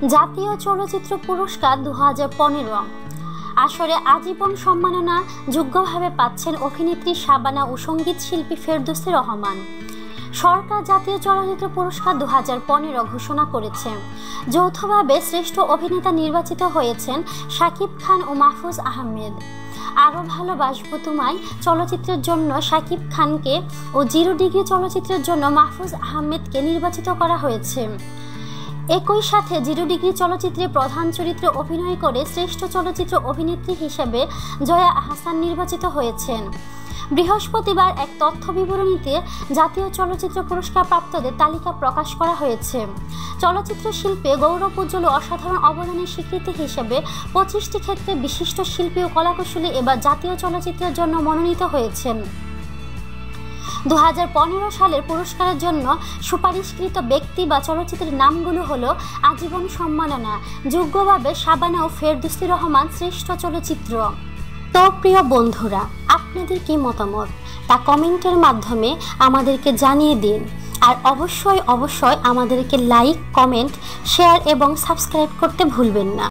জাতীয় চলচ্চিত্র পুরস্কার 2015 আসরে আজীবন সম্মাননা যোগ্যভাবে পাচ্ছেন অভিনেত্রী শাবানা ও সঙ্গীত শিল্পী ফেরদৌসী রহমান। সরকার জাতীয় চলচ্চিত্র পুরস্কার 2015 ঘোষণা করেছে। যৌথভাবে শ্রেষ্ঠ অভিনেতা নির্বাচিত হয়েছেন শাকিব খান ও মাহফুজ আহমেদ। আরও ভালোবাসবো তোমায় চলচ্চিত্রের জন্য শাকিব খানকে ও 0 ডিগ্রি চলচ্চিত্রের জন্য মাহফুজ আহমেদকে নির্বাচিত করা হয়েছে। একই সাথে 0 ডিগ্রি চলচ্চিত্রে প্রধান চরিত্রে অভিনয় করে শ্রেষ্ঠ চলচ্চিত্র অভিনেত্রী হিসেবে জয়া আহসান নির্বাচিত হয়েছেন। বৃহস্পতিবার এক তথ্য বিবরণীতে জাতীয় চলচ্চিত্র পুরস্কার প্রাপ্তদের তালিকা প্রকাশ করা হয়েছে। চলচ্চিত্র শিল্পে গৌরব উজ্জ্বল ও অসাধারণ অবদানের স্বীকৃতি হিসেবে 25টি ক্ষেত্রে বিশিষ্ট শিল্পী ও কলাকুশলী এবার জাতীয় চলচ্চিত্রের জন্য মনোনীত হয়েছেন। 2015 সালের পুরস্কারের জন্য সুপারিশকৃত ব্যক্তি বা চলচ্চিত্রের নামগুলো হলো আজীবন সম্মাননা যোগ্যভাবে শাবানা ও ফেরদৌসী রহমান শ্রেষ্ঠ চলচ্চিত্র। তো প্রিয় বন্ধুরা, আপনাদের কি মতামত তা কমেন্টের মাধ্যমে আমাদেরকে জানিয়ে দিন। আর অবশ্যই আমাদেরকে লাইক, কমেন্ট, শেয়ার এবং সাবস্ক্রাইব করতে ভুলবেন না।